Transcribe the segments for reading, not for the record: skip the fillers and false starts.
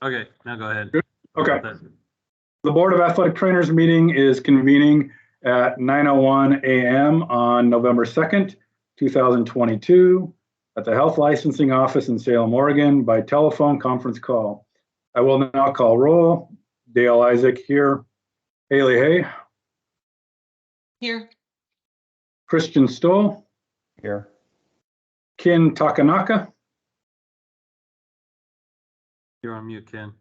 Okay, now go ahead. Good. Okay. The Board of Athletic Trainers meeting is convening at 9:01 a.m. on November 2nd, 2022 at the Health Licensing Office in Salem, Oregon by telephone conference call. I will now call roll. Dale Isaac here. Haley Hay. Here. Christian Stoll. Here. Ken Takenaka. You're on mute, Ken.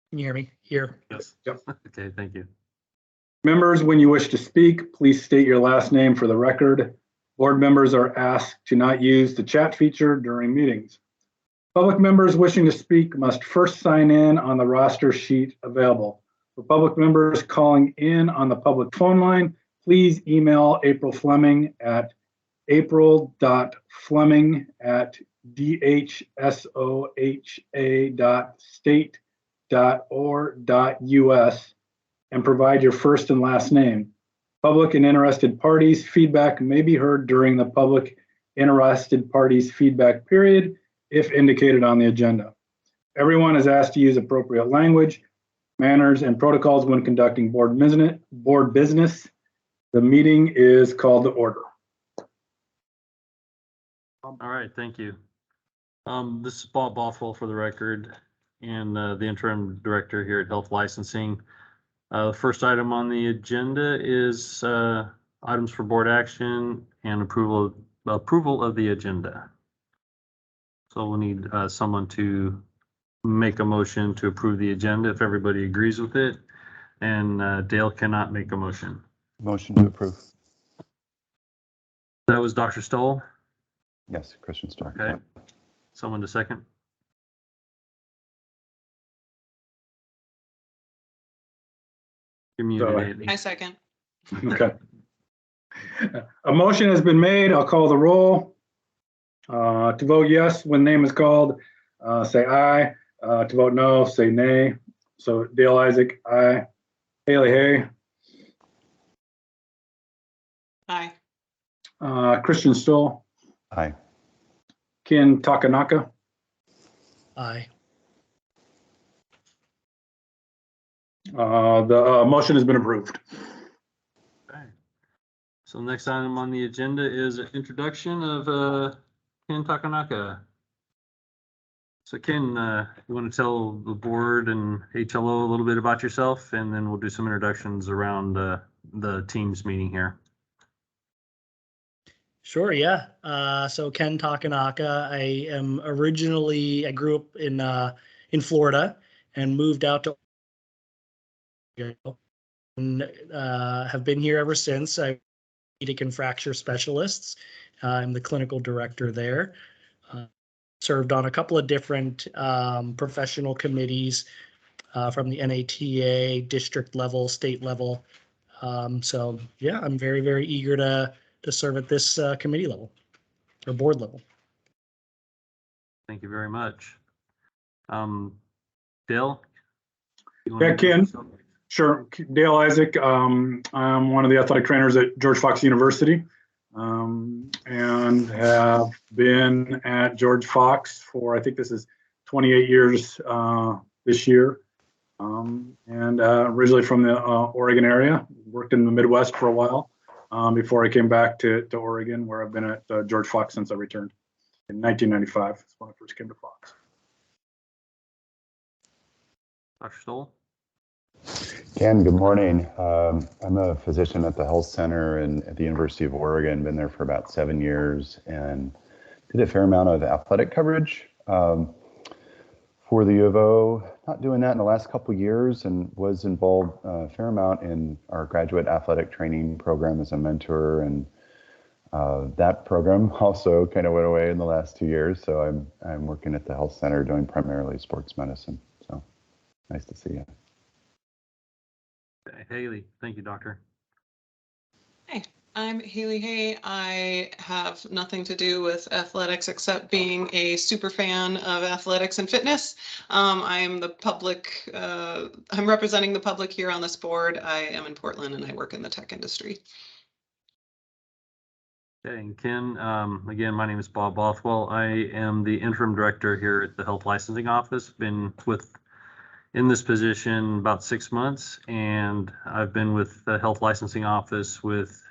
Can you hear me? Here. Yes. Yep. Okay, thank you. Members, when you wish to speak, please state your last name for the record. Board members are asked to not use the chat feature during meetings. Public members wishing to speak must first sign in on the roster sheet available. For public members calling in on the public phone line, please email April Fleming at april.fleming@dhsoha.state.or.us and provide your first and last name. Public and interested parties' feedback may be heard during the public interested parties' feedback period if indicated on the agenda. Everyone is asked to use appropriate language, manners, and protocols when conducting board business. The meeting is called to order. All right, thank you. This is Bob Bothwell for the record and the interim director here at Health Licensing. The first item on the agenda is items for board action and approval of the agenda. So we'll need someone to make a motion to approve the agenda if everybody agrees with it. And Dale cannot make a motion. Motion to approve. That was Dr. Stoll. Yes, Christian Stoll. Okay. Someone to second. You're muted. I second. Okay. A motion has been made. I'll call the roll. To vote yes when name is called, say aye. To vote no, say nay. So Dale Isaac, aye. Haley Hay. Aye. Christian Stoll. Aye. Ken Takenaka. Aye. The motion has been approved. Okay. So next item on the agenda is introduction of Ken Takenaka. So Ken, you want to tell the board and HLO a little bit about yourself, and then we'll do some introductions around the teams meeting here. Sure, yeah. So Ken Takenaka, I grew up in Florida and moved out to and have been here ever since. I'm orthopedic and fracture specialists. I'm the clinical director there. Served on a couple of different professional committees from the NATA, district level, state level. So yeah, I'm very, very eager to serve at this committee level or board level. Thank you very much. Dale? Yeah, Ken. Sure. Dale Isaac. I'm one of the athletic trainers at George Fox University and have been at George Fox for, I think this is 28 years this year. And originally from the Oregon area, worked in the Midwest for a while before I came back to Oregon, where I've been at George Fox since I returned in 1995. That's when I first came to Fox. Dr. Stoll? Ken, good morning. I'm a physician at the health center and at the University of Oregon, been there for about 7 years and did a fair amount of athletic coverage for the U of O. Not doing that in the last couple of years and was involved a fair amount in our graduate athletic training program as a mentor, and that program also kind of went away in the last 2 years. So I'm working at the health center doing primarily sports medicine. So nice to see you. Haley, thank you, doctor. Hey, I'm Haley Hay. I have nothing to do with athletics except being a super fan of athletics and fitness. I am the public, I'm representing the public here on this board. I am in Portland and I work in the tech industry. Okay, and Ken, again, my name is Bob Bothwell. I am the interim director here at the Health Licensing Office. Been in this position about 6 months, and I've been with the Health Licensing Office with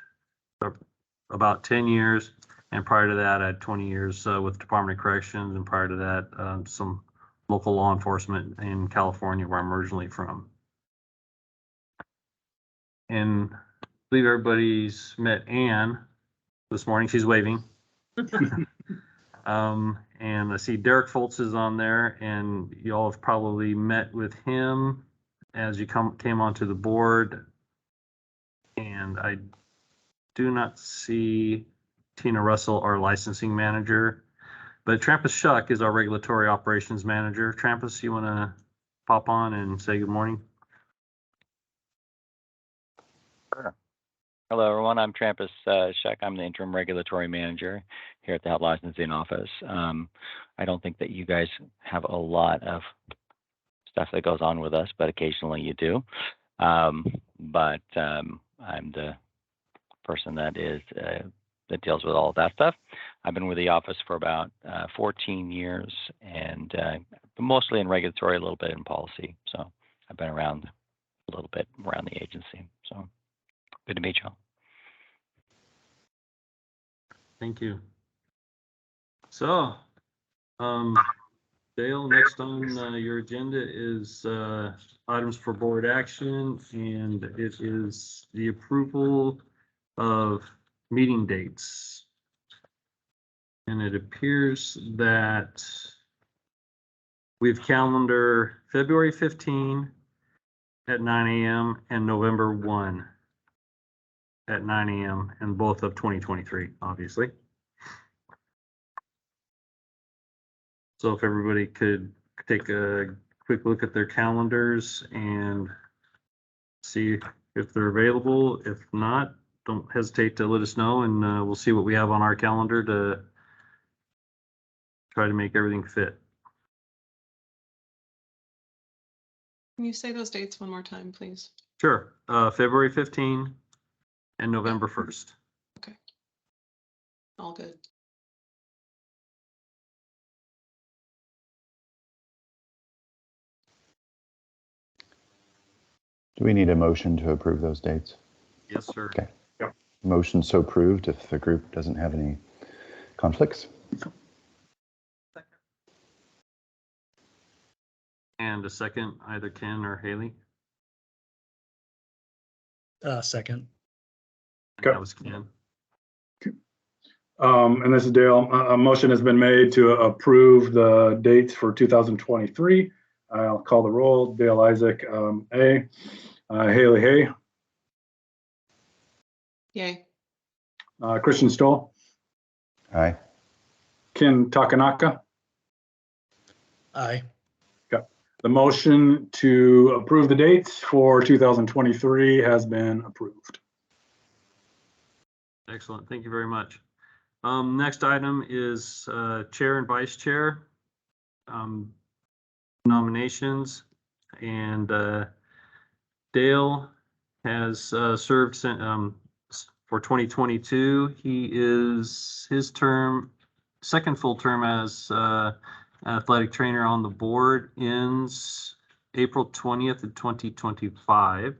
about 10 years. And prior to that, I had 20 years with Department of Corrections, and prior to that, some local law enforcement in California, where I'm originally from. And I believe everybody's met Anne this morning. She's waving. And I see Derek Foltz is on there, and y'all have probably met with him as you came onto the board. And I do not see Tina Russell, our licensing manager, but Trampus Shuck is our regulatory operations manager. Trampus, you want to pop on and say good morning? Sure. Hello, everyone. I'm Trampus Shuck. I'm the interim regulatory manager here at the Health Licensing Office. I don't think that you guys have a lot of stuff that goes on with us, but occasionally you do. I'm the person that deals with all of that stuff. I've been with the office for about 14 years, and mostly in regulatory, a little bit in policy. So I've been around a little bit around the agency. So good to meet you all. Thank you. So, Dale, next on your agenda is items for board action, and it is the approval of meeting dates. And it appears that we have calendar February 15 at 9 a.m. and November 1 at 9 a.m. and both of 2023, obviously. So if everybody could take a quick look at their calendars and see if they're available. If not, don't hesitate to let us know, and we'll see what we have on our calendar to try to make everything fit. Can you say those dates one more time, please? Sure. February 15 and November 1st. Okay. All good. Do we need a motion to approve those dates? Yes, sir. Okay. Yep. Motion so approved if the group doesn't have any conflicts. And a second, either Ken or Haley. Second. Okay. That was Ken. And this is Dale. A motion has been made to approve the dates for 2023. I'll call the roll. Dale Isaac, A. Haley Hay. Yay. Christian Stoll. Aye. Ken Takenaka. Aye. The motion to approve the dates for 2023 has been approved. Excellent. Thank you very much. Next item is chair and vice chair nominations, and Dale has served for 2022. His term, second full term as athletic trainer on the board ends April 20th of 2025.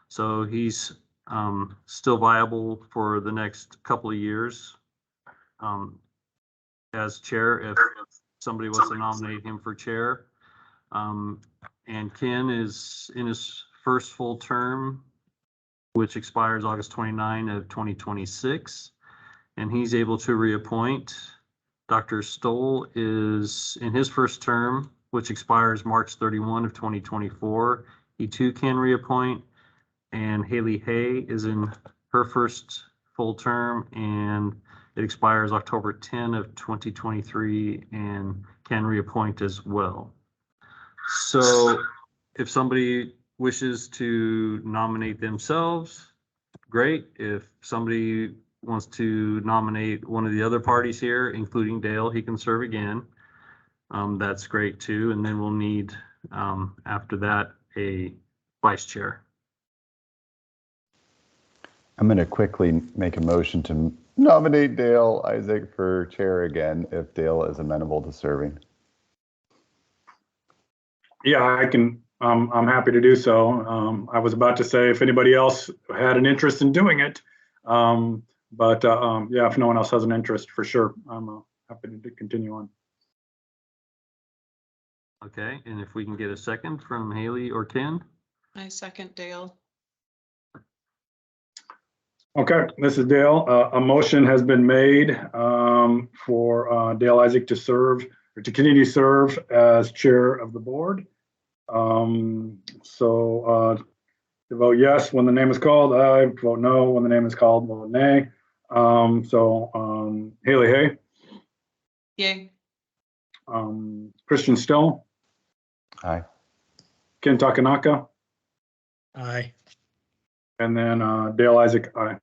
So he's still viable for the next couple of years as chair if somebody wants to nominate him for chair. And Ken is in his first full term, which expires August 29 of 2026, and he's able to reappoint. Dr. Stoll is in his first term, which expires March 31 of 2024. He too can reappoint. And Haley Hay is in her first full term, and it expires October 10 of 2023 and can reappoint as well. So if somebody wishes to nominate themselves, great. If somebody wants to nominate one of the other parties here, including Dale, he can serve again. That's great too. And then we'll need, after that, a vice chair. I'm going to quickly make a motion to nominate Dale Isaac for chair again if Dale is amenable to serving. Yeah, I can. I'm happy to do so. I was about to say if anybody else had an interest in doing it, but yeah, if no one else has an interest, for sure, I'm happy to continue on. Okay, and if we can get a second from Haley or Ken? I second Dale. Okay, this is Dale. A motion has been made for Dale Isaac to serve or to continue to serve as chair of the board. To vote yes when the name is called, aye. Vote no when the name is called, vote nay. Haley Hay, Yay. Christian Still, Aye. Ken Takenaka, Aye. and then Dale Isaac, aye.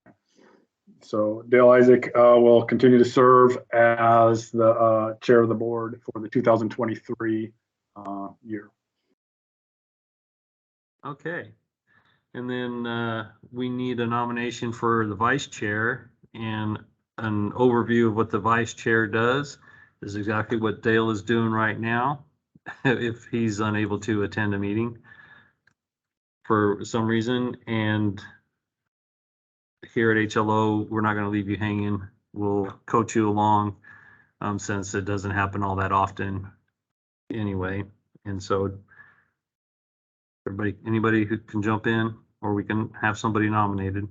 So Dale Isaac will continue to serve as the chair of the board for the 2023 year. Okay. And then we need a nomination for the vice chair, and an overview of what the vice chair does is exactly what Dale is doing right now. If he's unable to attend a meeting for some reason, and here at HLO, we're not going to leave you hanging. We'll coach you along since it doesn't happen all that often anyway. And so anybody who can jump in, or we can have somebody nominated.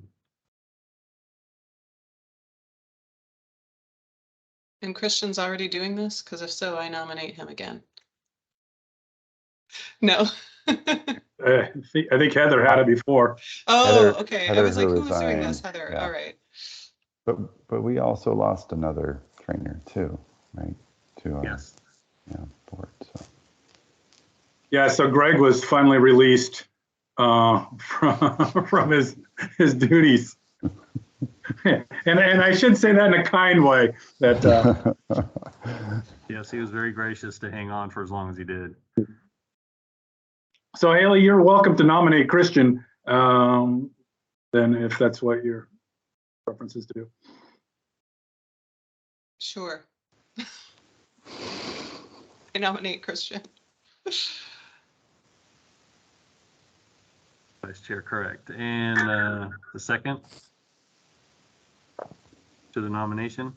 And Christian's already doing this? Because if so, I nominate him again. No. I think Heather had it before. Oh, Heather- okay. Heather I was like, who who was doing this? resigned, Heather. yeah. All right. But we also lost another trainer too, right? To our Yes. board. So. Yeah, so Greg was finally released from his duties. and I should say that in a kind way. That Yes, he was very gracious to hang on for as long as he did. so Haley, you're welcome to nominate Christian. Then, if that's what your preference is to do. Sure. I nominate Christian. Vice chair, correct. And the second to the nomination?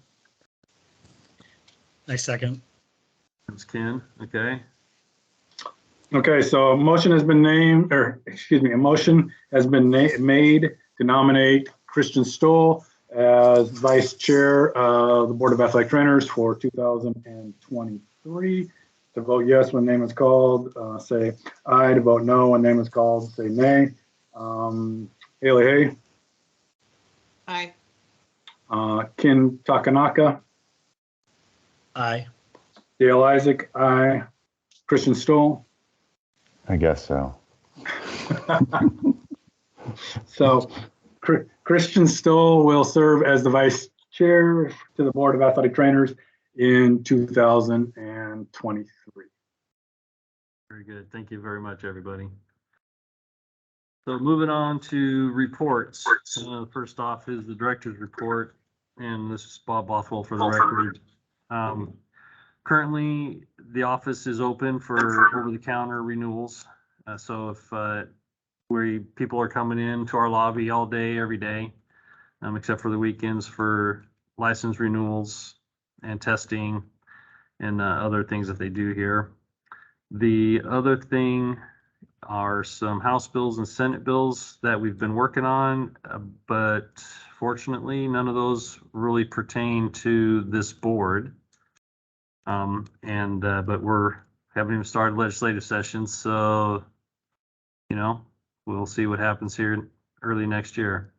I second. That's Ken, okay. Okay, so a motion has been named, or excuse me, a motion has been made to nominate Christian Stoll as vice chair of the Board of Athletic Trainers for 2023. To vote yes when name is called, say aye. To vote no when name is called, say nay. Haley Hay, Aye. Ken Takenaka, Aye. Dale Isaac, aye. Christian Stoll. I guess so. So Christian Stoll will serve as the vice chair to the Board of Athletic Trainers in 2023. Very good. Thank you very much, everybody. So moving on to reports. First off is the director's report, and this is Bob Bothwell for the record. Currently, the office is open for over-the-counter renewals. So if people are coming in to our lobby all day, every day, except for the weekends for license renewals and testing and other things that they do here. The other thing are some House bills and Senate bills that we've been working on, but fortunately, none of those really pertain to this board. But we're haven't even started legislative session, so we'll see what happens here early next year.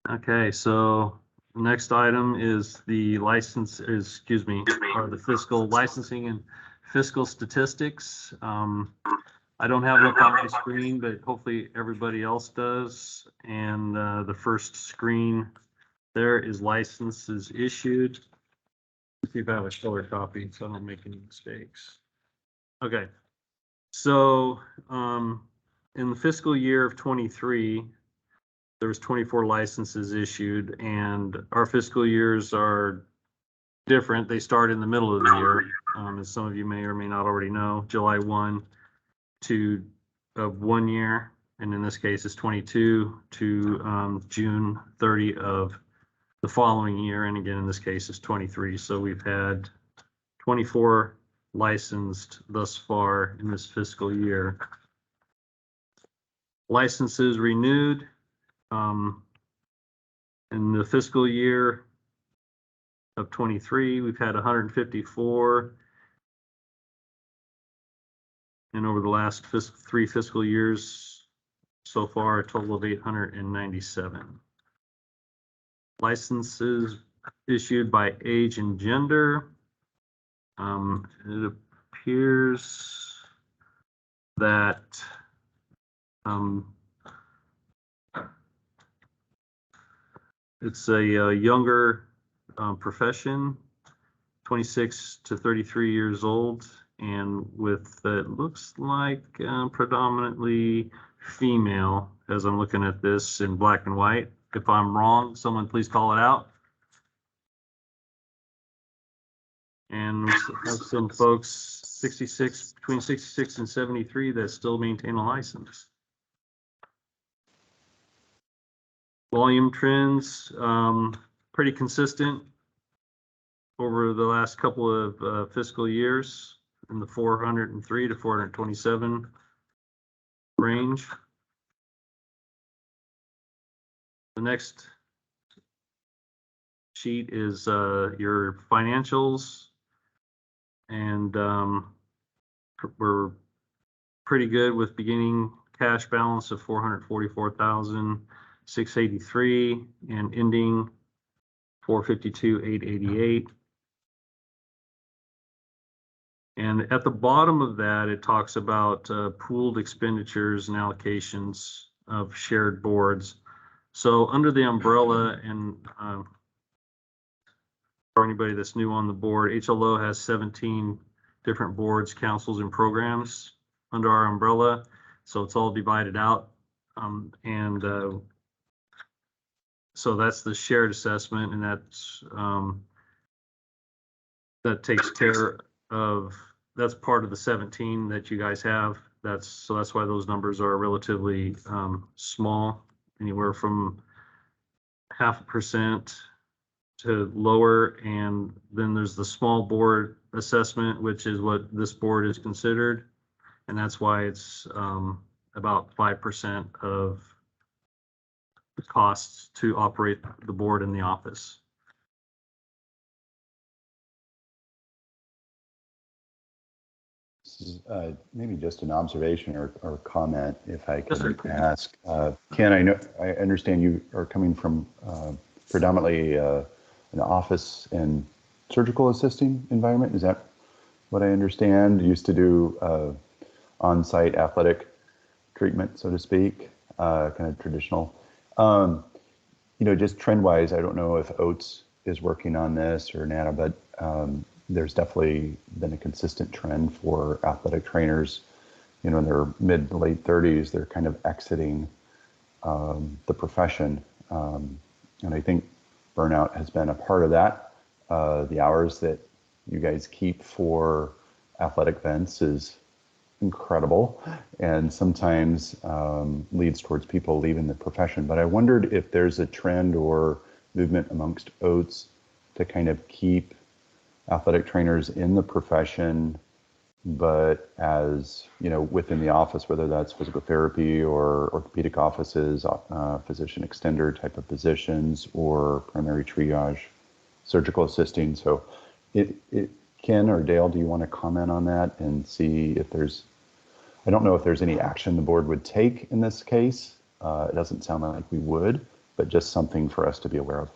Okay, so next item is the the fiscal licensing and fiscal statistics. I don't have it up on my screen, but hopefully everybody else does. And the first screen there is licenses issued. Let's see if I have a color copy so I don't make any mistakes. Okay, so in the fiscal year of 23, there was 24 licenses issued, and our fiscal years are different. They start in the middle of the year, as some of you may or may not already know, July 1 to of 1 year, and in this case it's 22 to June 30 of the following year, and again in this case it's 23. So we've had 24 licensed thus far in this fiscal year. Licenses renewed in the fiscal year of 23, we've had 154. And over the last 3 fiscal years, so far, a total of 897. Licenses issued by age and gender. It appears that it's a younger profession, 26 to 33 years old, and with it looks like predominantly female as I'm looking at this in black and white. If I'm wrong, someone please call it out. And we have some folks 66, between 66 and 73 that still maintain a license. Volume trends, pretty consistent over the last couple of fiscal years in the 403 to 427 range. The next sheet is your financials, and we're pretty good with beginning cash balance of 444,683 and ending 452,888. And at the bottom of that, it talks about pooled expenditures and allocations of shared boards. So under the umbrella, and for anybody that's new on the board, HLO has 17 different boards, councils, and programs under our umbrella. So it's all divided out. So that's the shared assessment, and that's that takes care of, that's part of the 17 that you guys have. So that's why those numbers are relatively small, anywhere from 0.5% to lower. And then there's the small board assessment, which is what this board is considered, and that's why it's about 5% of the costs to operate the board in the office. This is maybe just an observation or comment, if I could ask. Ken, I understand you are coming from predominantly an office and surgical assisting environment. Is that what I understand? You used to do on-site athletic treatment, so to speak, kind of traditional. Just trend-wise, I don't know if Oates is working on this or NATA, but there's definitely been a consistent trend for athletic trainers, in their mid to late 30s, they're kind of exiting the profession. And I think burnout has been a part of that. The hours that you guys keep for athletic events is incredible, and sometimes leads towards people leaving the profession. But I wondered if there's a trend or movement amongst Oates to kind of keep athletic trainers in the profession, but as within the office, whether that's physical therapy or orthopedic offices, physician extender type of positions, or primary triage, surgical assisting. So Ken or Dale, do you want to comment on that and see if I don't know if there's any action the board would take in this case. It doesn't sound like we would, but just something for us to be aware of.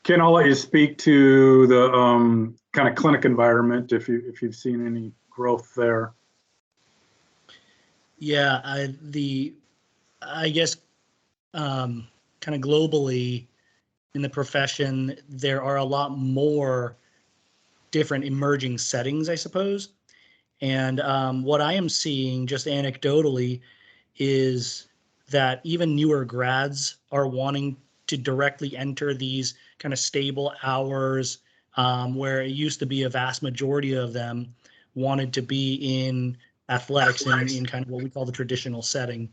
Ken, I'll let you speak to the kind of clinic environment if you've seen any growth there. Yeah, I guess kind of globally in the profession, there are a lot more different emerging settings, I suppose. And what I am seeing just anecdotally is that even newer grads are wanting to directly enter these kind of stable hours, where it used to be a vast majority of them wanted to be in athletics in kind of what we call the traditional setting.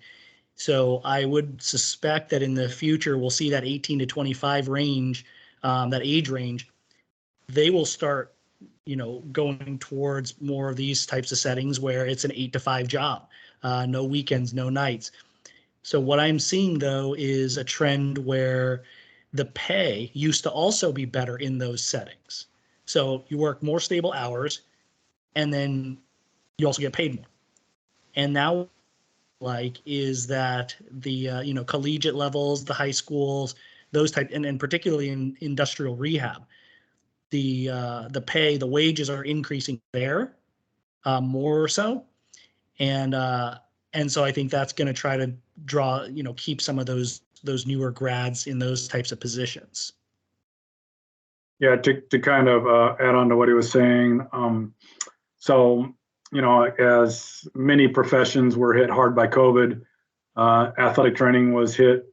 So I would suspect that in the future, we'll see that 18 to 25 range, that age range, they will start, going towards more of these types of settings where it's an 8 to 5 job, no weekends, no nights. So what I'm seeing though is a trend where the pay used to also be better in those settings. So you work more stable hours and then you also get paid more. And now is that the collegiate levels, the high schools, those type, and particularly in industrial rehab, the pay, the wages are increasing there, more so, and so I think that's going to try to draw, keep some of those newer grads in those types of positions. Yeah, to kind of add on to what he was saying, so as many professions were hit hard by COVID, athletic training was hit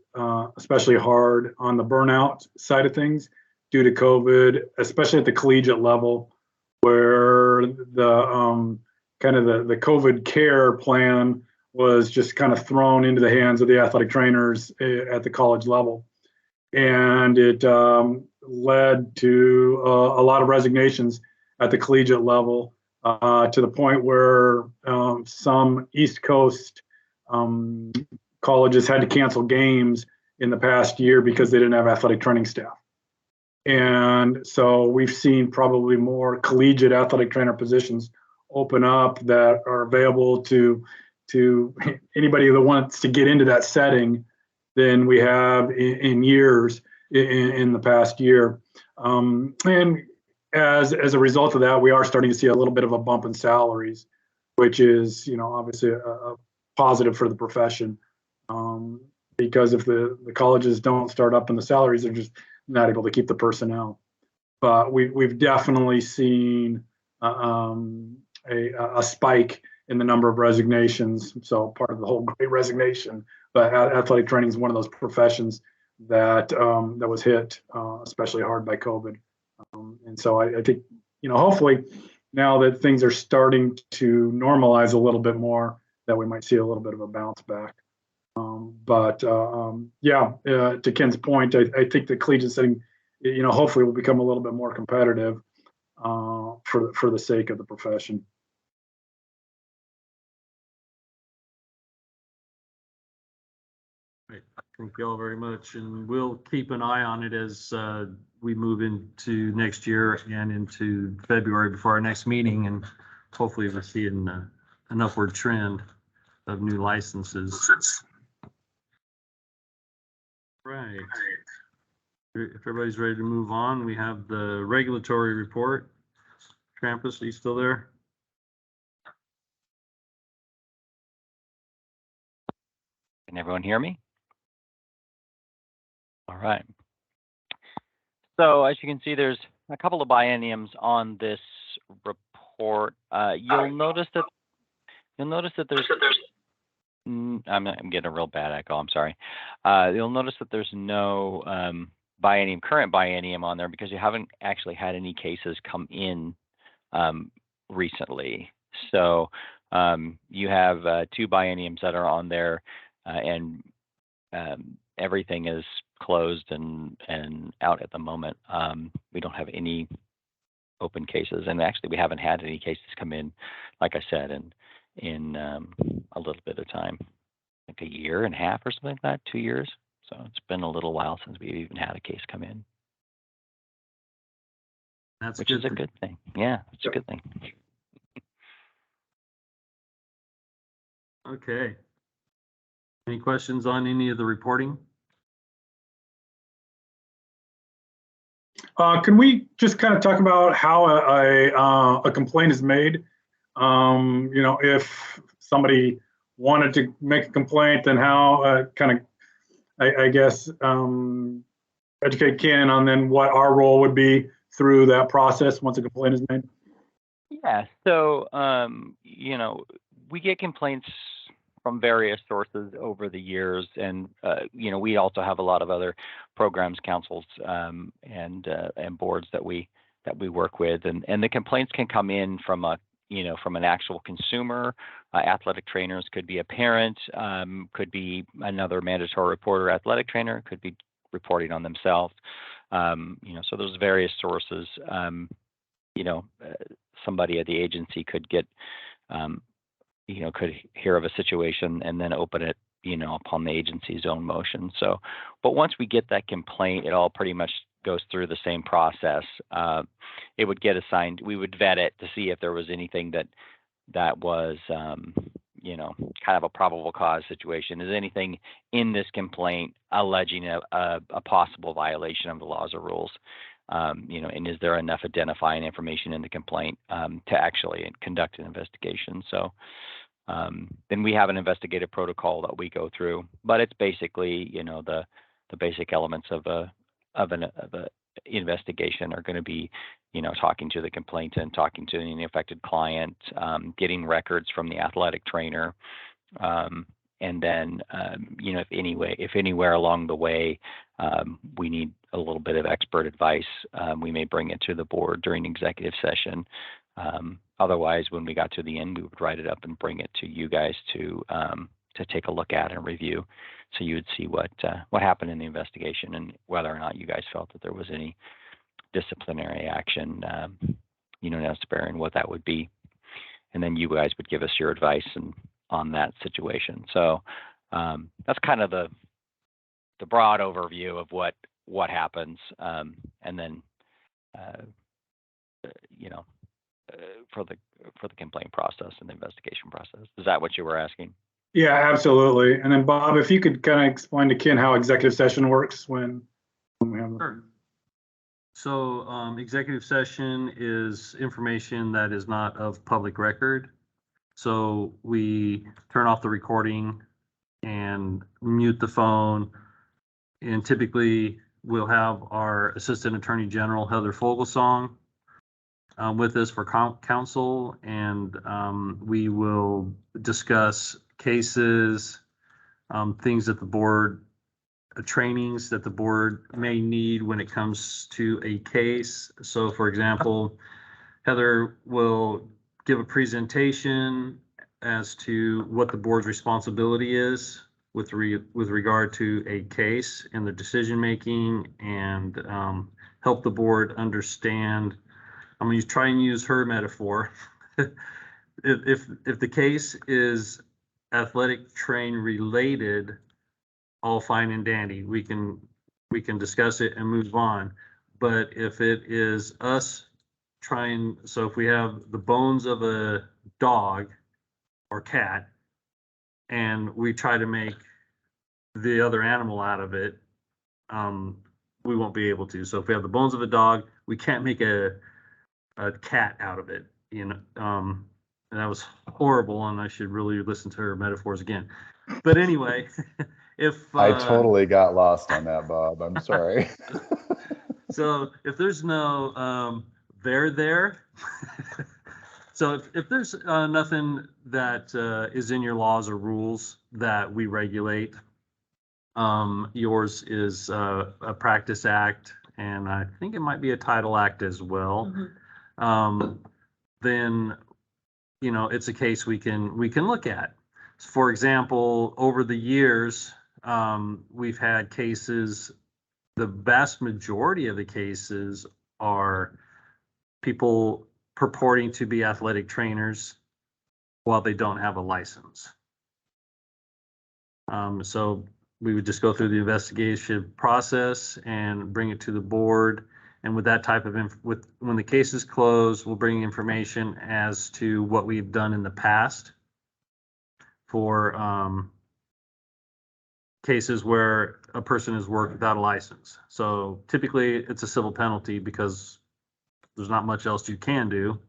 especially hard on the burnout side of things due to COVID, especially at the collegiate level, where the kind of the COVID care plan was just kind of thrown into the hands of the athletic trainers at the college level. And it led to a lot of resignations at the collegiate level, to the point where some East Coast colleges had to cancel games in the past year because they didn't have athletic training staff. And so we've seen probably more collegiate athletic trainer positions open up that are available to anybody that wants to get into that setting than we have in years in the past year. And as a result of that, we are starting to see a little bit of a bump in salaries, which is, obviously a positive for the profession. Because if the colleges don't start up in the salaries, they're just not able to keep the personnel. But we've definitely seen a spike in the number of resignations. So part of the whole great resignation, but athletic training is one of those professions that that was hit especially hard by COVID. And so I think, hopefully now that things are starting to normalize a little bit more, that we might see a little bit of a bounce back. To Ken's point, I think the collegiate setting, hopefully will become a little bit more competitive for the sake of the profession. Great. Thank you all very much, and we'll keep an eye on it as we move into next year and into February before our next meeting, and hopefully we'll see an upward trend of new licenses. Right. If everybody's ready to move on, we have the regulatory report. Trampus, are you still there? Can everyone hear me? All right. So as you can see, there's a couple of bienniums on this report. You'll notice that there's I'm getting a real bad echo. I'm sorry. You'll notice that there's no current biennium on there because you haven't actually had any cases come in recently. So you have 2 bienniums that are on there, and everything is closed and out at the moment. We don't have any open cases, and actually we haven't had any cases come in, like I said, in a little bit of time, like a year and a half or something like that, 2 years. So it's been a little while since we've even had a case come in. Which is a good thing. Yeah, it's a good thing. Okay. Any questions on any of the reporting? Can we just kind of talk about how a complaint is made? If somebody wanted to make a complaint, then how I guess, educate Ken on then what our role would be through that process once a complaint is made? Yeah, so, we get complaints from various sources over the years, and we also have a lot of other programs, councils, and boards that we work with, and the complaints can come in from from an actual consumer. Athletic trainers could be a parent, could be another mandatory reporter, athletic trainer, could be reporting on themselves. So there's various sources. Somebody at the agency could get, could hear of a situation and then open it, upon the agency's own motion. So, but once we get that complaint, it all pretty much goes through the same process. It would get assigned, we would vet it to see if there was anything that was, kind of a probable cause situation. Is anything in this complaint alleging a possible violation of the laws or rules? And is there enough identifying information in the complaint to actually conduct an investigation? So then we have an investigative protocol that we go through, but it's basically, the basic elements of an investigation are going to be, talking to the complainant, talking to the affected client, getting records from the athletic trainer, and then, if anywhere along the way we need a little bit of expert advice, we may bring it to the board during executive session. Otherwise, when we got to the end, we would write it up and bring it to you guys to take a look at and review. So you would see what happened in the investigation and whether or not you guys felt that there was any disciplinary action, necessary, and what that would be. And then you guys would give us your advice on that situation. So that's kind of the broad overview of what happens, and then for the complaint process and the investigation process. Is that what you were asking? Yeah, absolutely. And then Bob, if you could kind of explain to Ken how executive session works when we have. Sure. So executive session is information that is not of public record. So we turn off the recording and mute the phone. And typically we'll have our Assistant Attorney General, Heather Fogelsong, with us for counsel, and we will discuss cases, things that the board, trainings that the board may need when it comes to a case. So for example, Heather will give a presentation as to what the board's responsibility is with regard to a case and the decision making, and help the board understand. I'm going to try and use her metaphor. If the case is athletic train related, all fine and dandy, we can discuss it and move on. But if it is us trying, so if we have the bones of a dog or cat and we try to make the other animal out of it, we won't be able to. So if we have the bones of a dog, we can't make a cat out of it, and that was horrible, and I should really listen to her metaphors again. But anyway, if I totally got lost on that, Bob. I'm sorry. So if there's no there, so if there's nothing that is in your laws or rules that we regulate, yours is a practice act, and I think it might be a title act as well. Mm-hmm. Then it's a case we can look at. For example, over the years, we've had cases. The vast majority of the cases are people purporting to be athletic trainers while they don't have a license. So we would just go through the investigation process and bring it to the board. And with that type of when the case is closed, we'll bring information as to what we've done in the past for cases where a person has worked without a license. So typically it's a civil penalty because there's not much else you can do.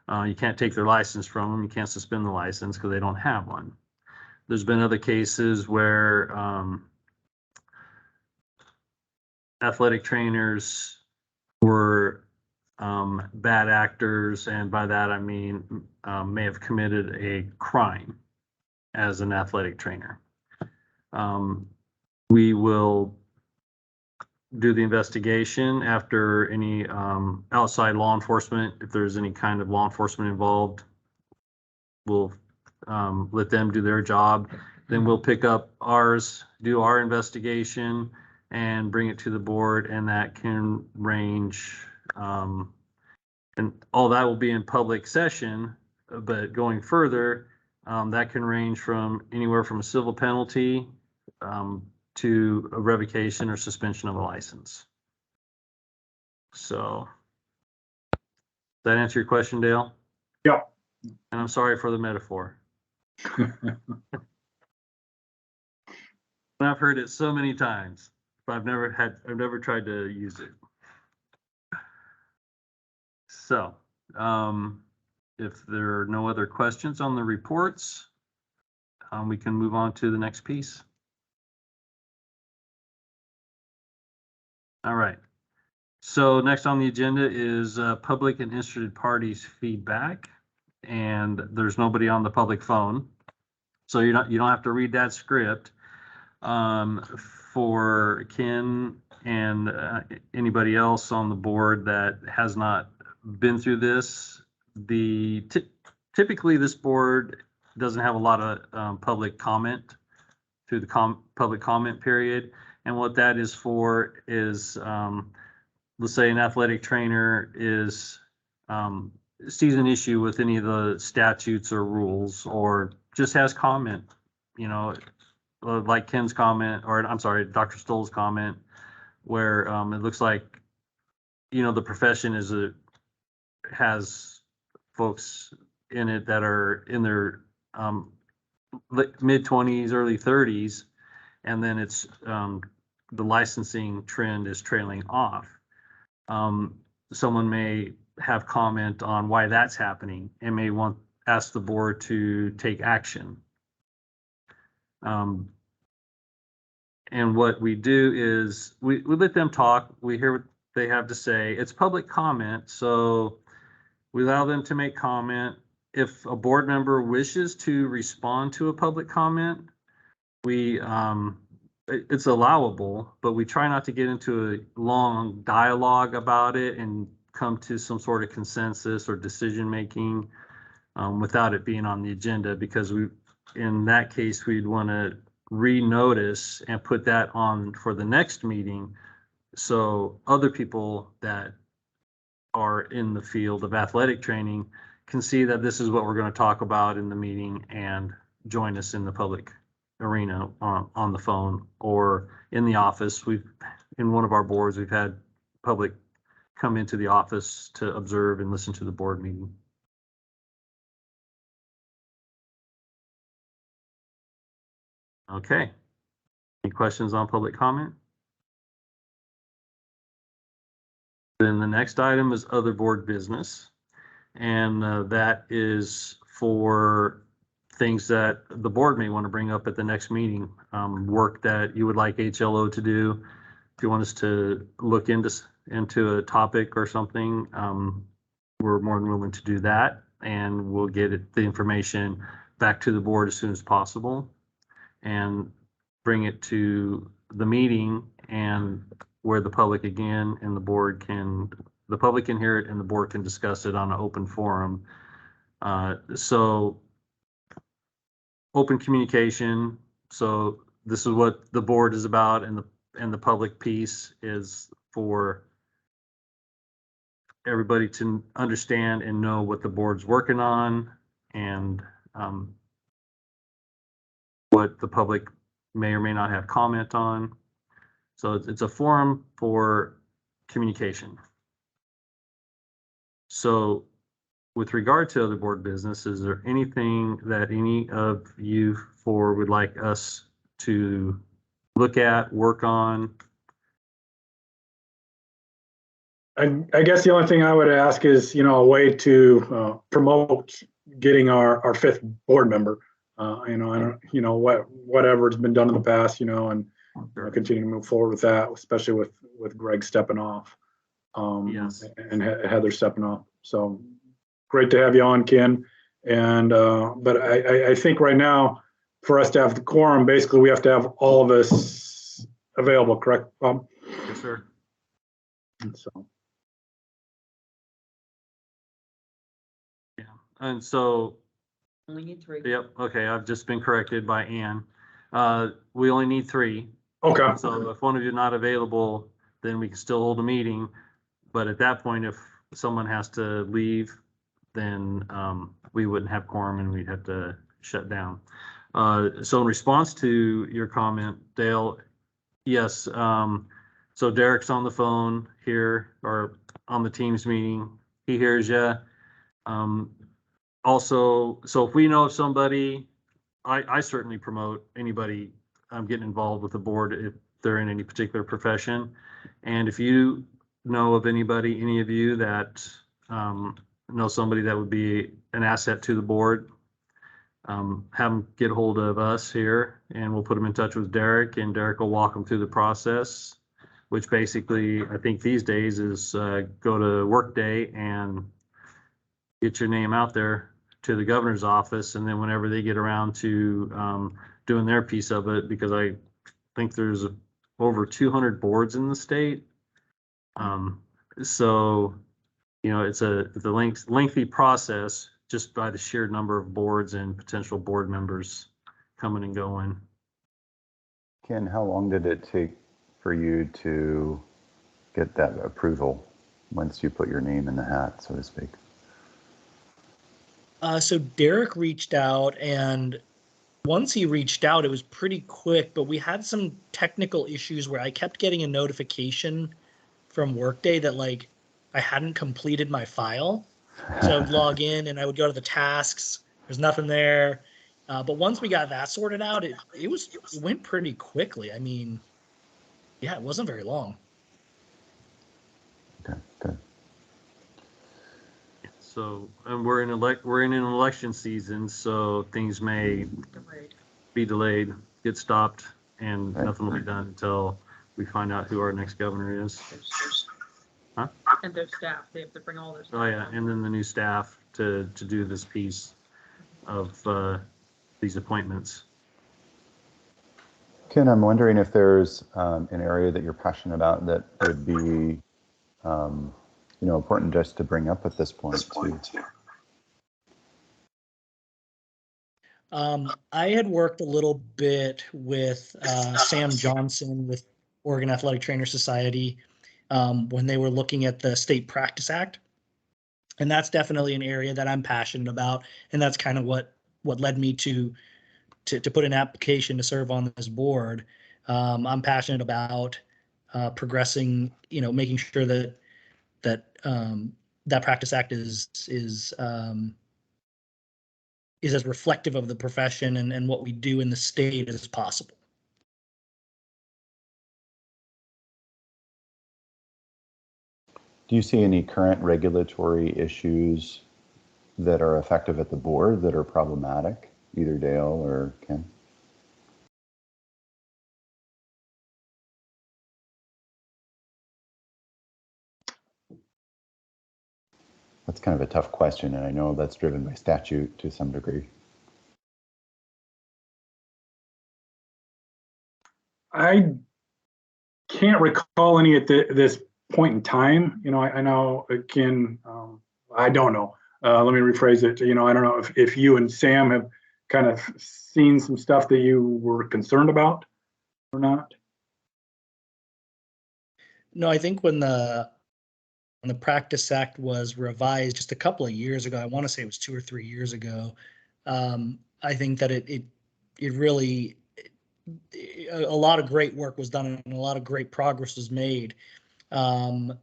You can't take their license from them. You can't suspend the license because they don't have one. There's been other cases where athletic trainers were bad actors, and by that I mean may have committed a crime. as an athletic trainer. We will do the investigation after any outside law enforcement. If there's any kind of law enforcement involved, we'll let them do their job. Then we'll pick up ours, do our investigation, and bring it to the board, and that can range, and all that will be in public session, but going further, that can range from anywhere from a civil penalty to a revocation or suspension of a license. So, does that answer your question, Dale? Yep. And I'm sorry for the metaphor. I've heard it so many times, but I've never tried to use it. So, if there are no other questions on the reports, we can move on to the next piece. All right. So next on the agenda is public and interested parties feedback, and there's nobody on the public phone, so you don't have to read that script. For Ken and anybody else on the board that has not been through this, typically this board doesn't have a lot of public comment through the public comment period, and what that is for is let's say an athletic trainer sees an issue with any of the statutes or rules, or just has comment, like Ken's comment, or I'm sorry, Dr. Stoll's comment, where it looks like, the profession has folks in it that are in their mid-20s, early 30s, and then it's the licensing trend is trailing off. Someone may have comment on why that's happening and may ask the board to take action. And what we do is we let them talk. We hear what they have to say. It's public comment, so we allow them to make comment. If a board member wishes to respond to a public comment, it's allowable, but we try not to get into a long dialogue about it and come to some sort of consensus or decision making without it being on the agenda, because in that case, we'd want to renotice and put that on for the next meeting, so other people that are in the field of athletic training can see that this is what we're going to talk about in the meeting and join us in the public arena on the phone or in the office. In one of our boards, we've had public come into the office to observe and listen to the board meeting. Okay. Any questions on public comment? Then the next item is other board business, and that is for things that the board may want to bring up at the next meeting, work that you would like HLO to do. If you want us to look into a topic or something, we're more than willing to do that, and we'll get the information back to the board as soon as possible and bring it to the meeting, and where the public again and the public can hear it and the board can discuss it on an open forum. So open communication. So this is what the board is about, and the public piece is for everybody to understand and know what the board's working on, and what the public may or may not have comment on. So it's a forum for communication. So with regard to other board business, is there anything that any of you four would like us to look at, work on? I guess the only thing I would ask is, a way to promote getting our fifth board member. I don't, whatever's been done in the past, and continue to move forward with that, especially with Greg stepping off, Yes. and Heather stepping off. So great to have you on, Ken. And but I think right now for us to have the quorum, basically we have to have all of us available, correct, Bob? Yes, sir. So, Yeah. And so, Only need 3. yep, okay, I've just been corrected by Ann. We only need 3. okay, So if one of you is not available, then we can still hold a meeting. But at that point, if someone has to leave, then we wouldn't have quorum and we'd have to shut down. So in response to your comment, Dale, yes, so Derek's on the phone here or on the Teams meeting. He hears you. Also, so if we know of somebody, I certainly promote anybody getting involved with the board if they're in any particular profession. And if you know of anybody, any of you that know somebody that would be an asset to the board, have them get a hold of us here and we'll put them in touch with Derek, and Derek will walk them through the process, which basically I think these days is go to Workday and get your name out there to the governor's office. And then whenever they get around to doing their piece of it, because I think there's over 200 boards in the state. So, you know, it's a lengthy process just by the sheer number of boards and potential board members coming and going. Ken, how long did it take for you to get that approval once you put your name in the hat, so to speak? So Derek reached out, and once he reached out, it was pretty quick, but we had some technical issues where I kept getting a notification from Workday that like I hadn't completed my file. So I would log in and I would go to the tasks. There's nothing there. But once we got that sorted out, it went pretty quickly. I mean, yeah, it wasn't very long. Okay, good. So, and we're in an election season, so things may be delayed, get stopped, and Right. nothing will be done until we find out who our next governor is. Huh? And their staff, they have to bring all their staff. Oh yeah, and then the new staff to do this piece of these appointments. Ken, I'm wondering if there's an area that you're passionate about that would be, important just to bring up at this point too. I had worked a little bit with Sam Johnson with Oregon Athletic Trainer Society when they were looking at the State Practice Act. And that's definitely an area that I'm passionate about. And that's kind of what led me to put an application to serve on this board. I'm passionate about progressing, making sure that Practice Act is as reflective of the profession and what we do in the state as possible. Do you see any current regulatory issues that are effective at the board that are problematic, either Dale or Ken? That's kind of a tough question, and I know that's driven by statute to some degree. I can't recall any at this point in time. I know again, I don't know. Let me rephrase it. I don't know if you and Sam have kind of seen some stuff that you were concerned about or not. No, I think when the Practice Act was revised just a couple of years ago, I want to say it was 2 or 3 years ago. I think that it really, a lot of great work was done and a lot of great progress was made. It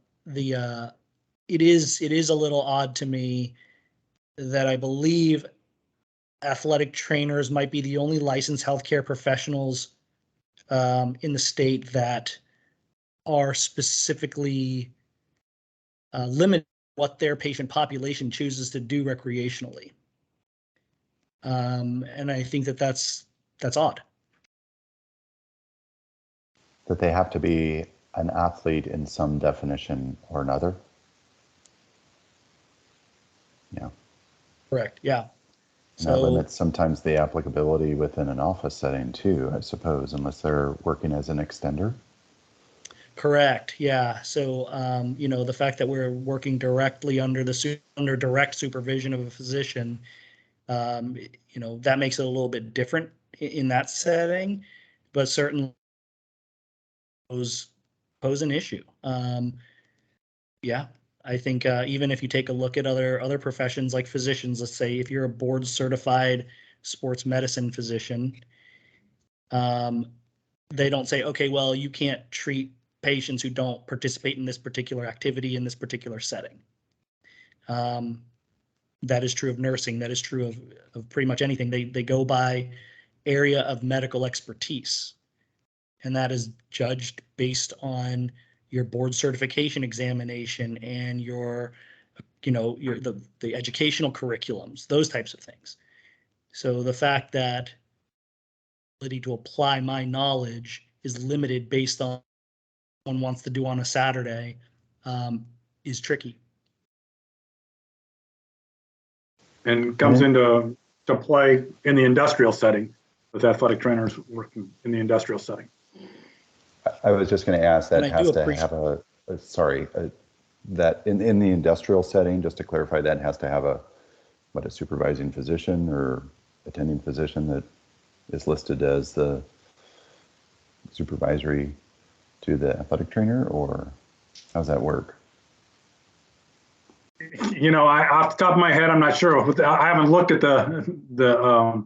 is a little odd to me that I believe athletic trainers might be the only licensed healthcare professionals in the state that are specifically limit what their patient population chooses to do recreationally. And I think that's odd. That they have to be an athlete in some definition or another? Yeah. Correct, yeah. And that So, limits sometimes the applicability within an office setting too, I suppose, unless they're working as an extender. correct, yeah. So, the fact that we're working directly under under direct supervision of a physician, that makes it a little bit different in that setting, but certainly pose an issue. Yeah, I think even if you take a look at other professions like physicians, let's say if you're a board certified sports medicine physician, they don't say, okay, well, you can't treat patients who don't participate in this particular activity in this particular setting. That is true of nursing. That is true of pretty much anything. They go by area of medical expertise, and that is judged based on your board certification examination and your the educational curriculums, those types of things. So the fact that ability to apply my knowledge is limited based on what one wants to do on a Saturday is tricky. And comes into play in the industrial setting with athletic trainers working in the industrial setting. I was just going to ask, that And I has do to have that in the industrial setting, just to clarify, that has to have a supervising physician or attending physician that is listed as the supervisory to the athletic trainer, or how does that work? Off the top of my head, I'm not sure. I haven't looked at the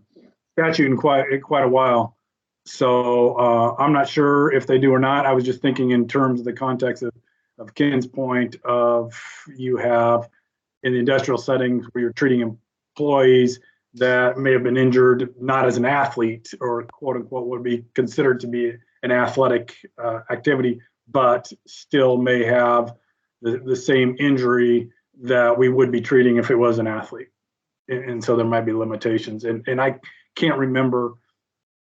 statute in quite a while, so I'm not sure if they do or not. I was just thinking in terms of the context of Ken's point of you have in the industrial settings where you're treating employees that may have been injured, not as an athlete or quote unquote would be considered to be an athletic activity, but still may have the same injury that we would be treating if it was an athlete. And so there might be limitations. And I can't remember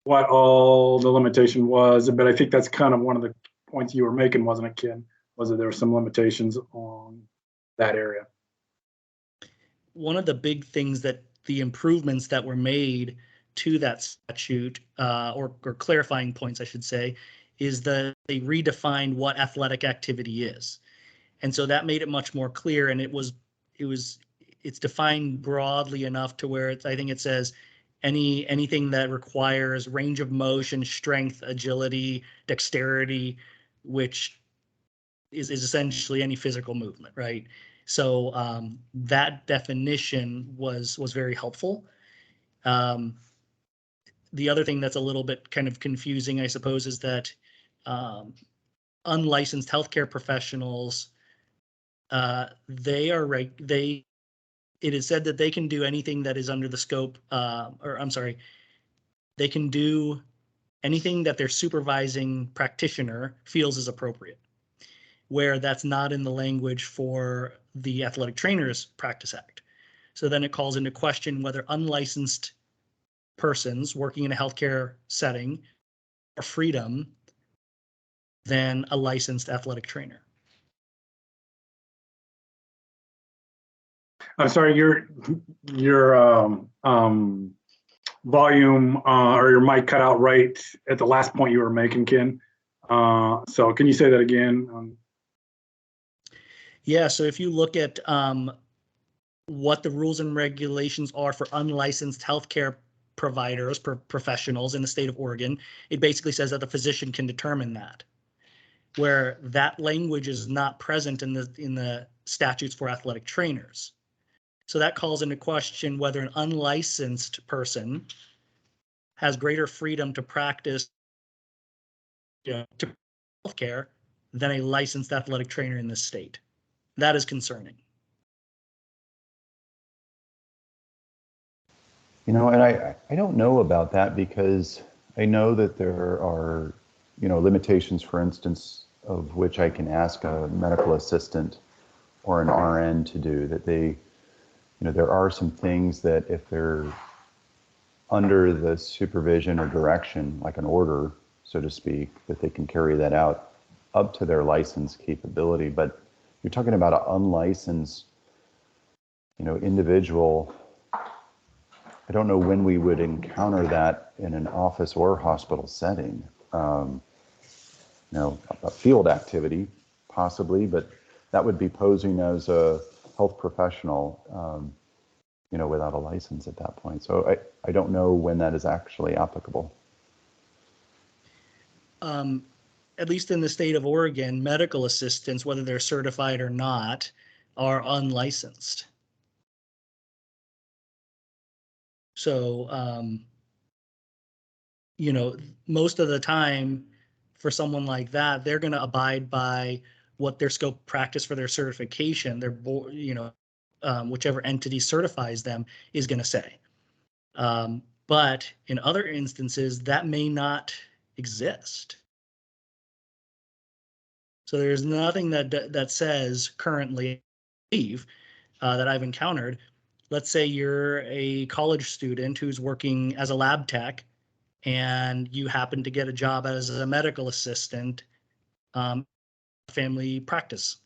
what all the limitation was, but I think that's kind of one of the points you were making, wasn't it, Ken? Was that there were some limitations on that area? One of the big things that the improvements that were made to that statute, or clarifying points, I should say, is that they redefined what athletic activity is. And so that made it much more clear, and it's defined broadly enough to where I think it says anything that requires range of motion, strength, agility, dexterity, which is essentially any physical movement, right? So that definition was very helpful. The other thing that's a little bit kind of confusing, I suppose, is that unlicensed healthcare professionals, it is said that they can do anything that is under the scope, they can do anything that their supervising practitioner feels is appropriate, where that's not in the language for the Athletic Trainers Practice Act. So then it calls into question whether unlicensed persons working in a healthcare setting are freedom than a licensed athletic trainer. I'm sorry, your volume or your mic cut out right at the last point you were making, Ken. So can you say that again? Yeah, so if you look at what the rules and regulations are for unlicensed healthcare providers, professionals in the state of Oregon, it basically says that the physician can determine that, where that language is not present in the statutes for athletic trainers. So that calls into question whether an unlicensed person has greater freedom to practice healthcare than a licensed athletic trainer in this state. That is concerning. And I don't know about that, because I know that there are, limitations, for instance, of which I can ask a medical assistant or an RN to do, that there are some things that if they're under the supervision or direction, like an order, so to speak, that they can carry that out up to their license capability. But you're talking about an unlicensed, individual I don't know when we would encounter that in an office or hospital setting. A field activity possibly, but that would be posing as a health professional, without a license at that point. So I don't know when that is actually applicable. At least in the state of Oregon, medical assistants, whether they're certified or not, are unlicensed. So, most of the time for someone like that, they're going to abide by what their scope of practice for their certification, their board, whichever entity certifies them is going to say. But in other instances, that may not exist. So there's nothing that says currently, that I've encountered. Let's say you're a college student who's working as a lab tech, and you happen to get a job as a medical assistant, family practice.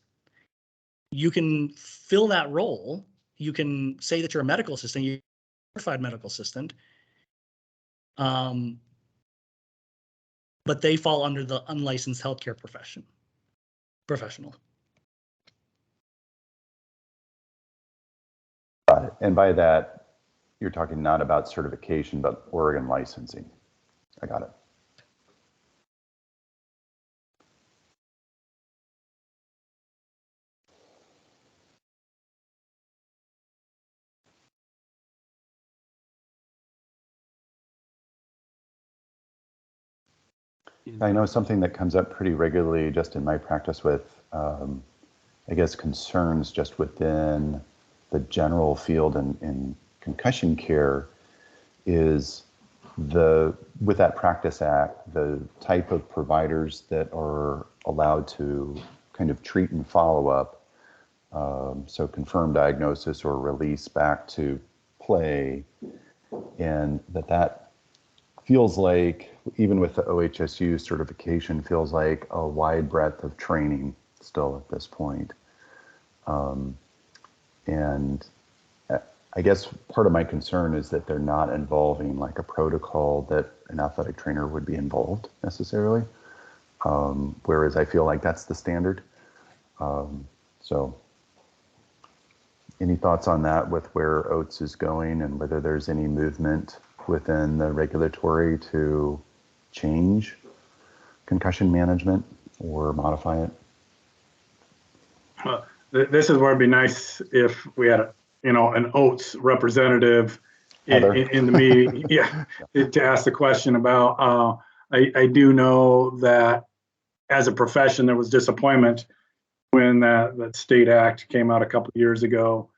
You can fill that role. You can say that you're a medical assistant, you're a certified medical assistant, but they fall under the unlicensed healthcare professional. Got it. And by that, you're talking not about certification, but Oregon licensing. I got it. I know something that comes up pretty regularly just in my practice with, concerns just within the general field in concussion care is with that Practice Act, the type of providers that are allowed to kind of treat and follow up. So confirm diagnosis or release back to play, and that feels like, even with the OHSU certification, feels like a wide breadth of training still at this point. And I guess part of my concern is that they're not involving like a protocol that an athletic trainer would be involved necessarily. Whereas I feel like that's the standard. So any thoughts on that with where OATS is going and whether there's any movement within the regulatory to change concussion management or modify it? This is where it'd be nice if we had an OATS representative in the meeting, to ask the question about. I do know that as a profession, there was disappointment when that state act came out a couple of years ago,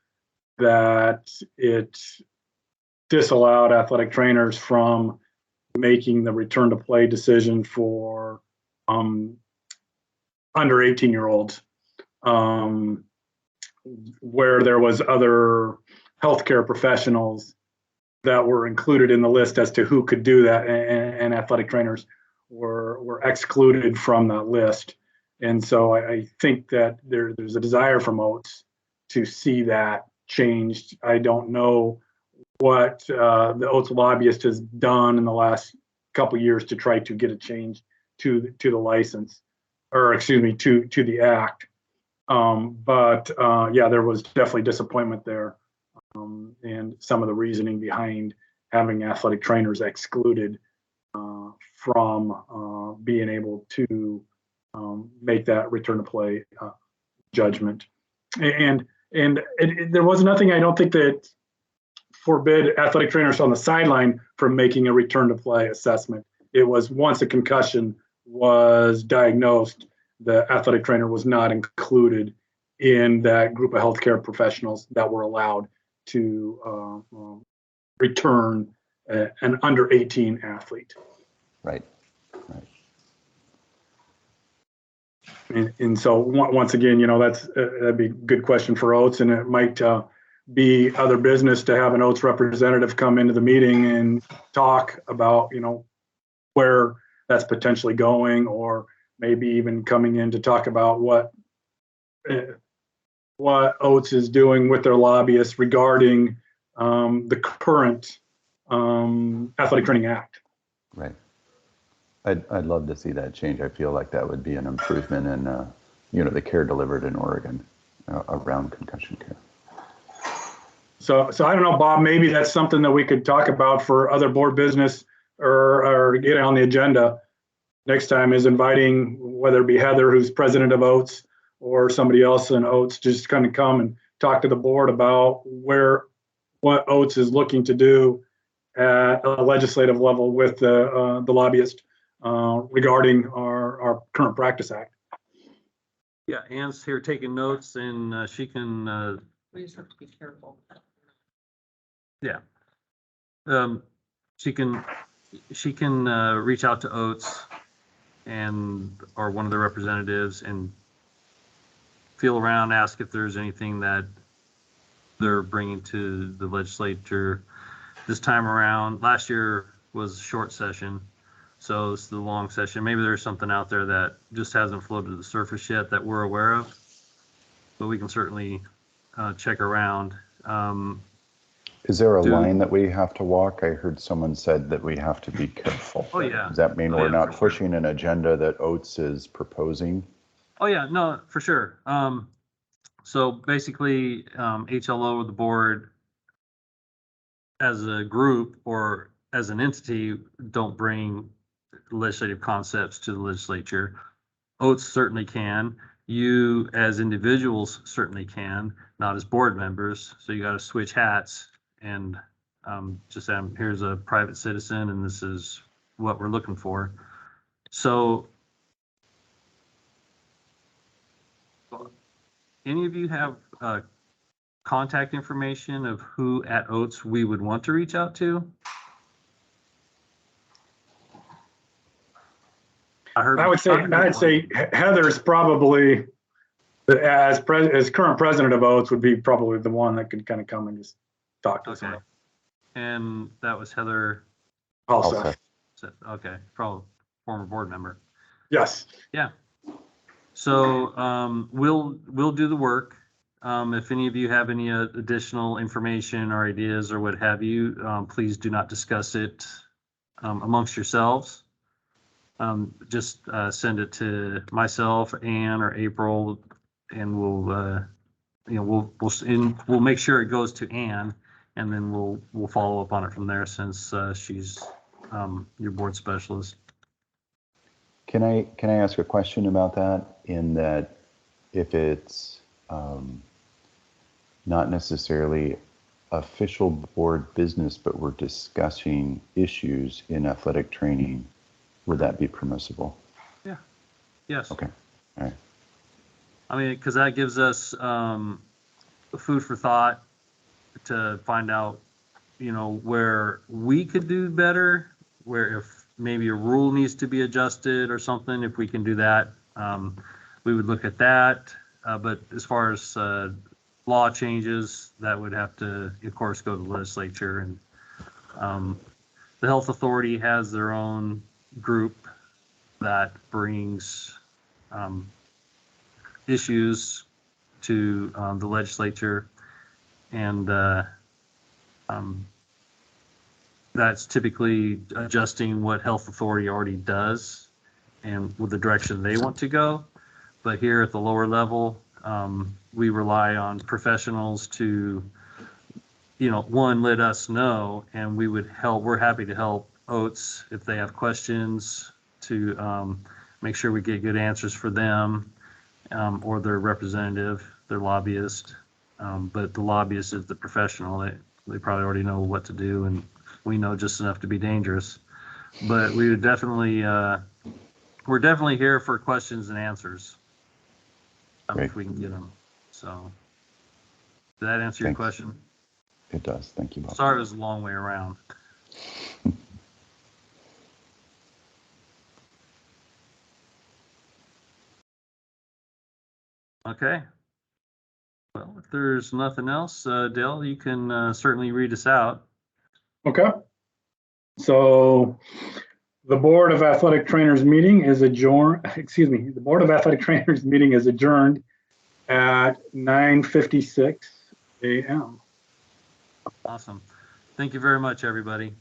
that it disallowed athletic trainers from making the return to play decision for under 18-year-olds, where there was other healthcare professionals that were included in the list as to who could do that, and athletic trainers were excluded from that list. And so I think that there's a desire from OATS to see that changed. I don't know what the OATS lobbyist has done in the last couple of years to try to get a change to the license, or excuse me, to the act. But there was definitely disappointment there, and some of the reasoning behind having athletic trainers excluded from being able to make that return to play judgment. And there was nothing, I don't think, that forbid athletic trainers on the sideline from making a return to play assessment. It was once a concussion was diagnosed, the athletic trainer was not included in that group of healthcare professionals that were allowed to return an under 18 athlete. Right. And so once again, that'd be a good question for OATS, and it might be other business to have an OATS representative come into the meeting and talk about, where that's potentially going, or maybe even coming in to talk about what OATS is doing with their lobbyists regarding the current Athletic Training Act. Right. I'd love to see that change. I feel like that would be an improvement in, you know, the care delivered in Oregon around concussion care. So I don't know, Bob, maybe that's something that we could talk about for other board business or get on the agenda next time, is inviting, whether it be Heather, who's president of Oates, or somebody else in Oates, just kind of come and talk to the board about what Oates is looking to do at a legislative level with the lobbyist regarding our current practice act. Yeah, Ann's here taking notes, and she can, We just have to be careful. she can reach out to Oates or one of the representatives and feel around, ask if there's anything that they're bringing to the legislature this time around. Last year was a short session, so it's the long session. Maybe there's something out there that just hasn't floated to the surface yet that we're aware of, but we can certainly check around. Is there a line that we have to walk? I heard someone said that we have to be careful. Oh, yeah. Does that mean Oh, we're yeah, not for sure. pushing an agenda that Oates is proposing? Oh yeah, no, for sure. So basically, HLO, the board, as a group or as an entity, don't bring legislative concepts to the legislature. Oates certainly can. You, as individuals, certainly can, not as board members. So you got to switch hats and just say, here's a private citizen, and this is what we're looking for. So, any of you have contact information of who at Oates we would want to reach out to? I'd say Heather's probably, as current president of Oates, would be probably the one that could kind of come and just talk to us. Okay. And that was Heather. Also, Okay, probably former board member. yes. Yeah. So we'll do the work. If any of you have any additional information or ideas or what have you, please do not discuss it amongst yourselves. Just send it to myself, Ann, or April, and we'll make sure it goes to Ann, and then we'll follow up on it from there, since she's your board specialist. Can I ask a question about that? In that, if it's not necessarily official board business, but we're discussing issues in athletic training, would that be permissible? Yeah. Yes. Okay. All right. I mean, because that gives us food for thought to find out, where we could do better, where if maybe a rule needs to be adjusted or something, if we can do that, we would look at that. But as far as law changes, that would have to, of course, go to the legislature. And the health authority has their own group that brings issues to the legislature, and that's typically adjusting what health authority already does and with the direction they want to go. But here at the lower level, we rely on professionals to, one, let us know, and we're happy to help Oates if they have questions, to make sure we get good answers for them, or their representative, their lobbyist. But the lobbyist is the professional. They probably already know what to do, and we know just enough to be dangerous. But we would definitely, we're definitely here for questions and answers, if we can get them. So, did that answer your question? It does. Thank you, Bob. Sorry, it was a long way around. Okay. Well, if there's nothing else, Dale, you can certainly read us out. Okay. So the Board of Athletic Trainers meeting is adjourned. The Board of Athletic Trainers meeting is adjourned at 9:56 a.m. Awesome. Thank you very much, everybody.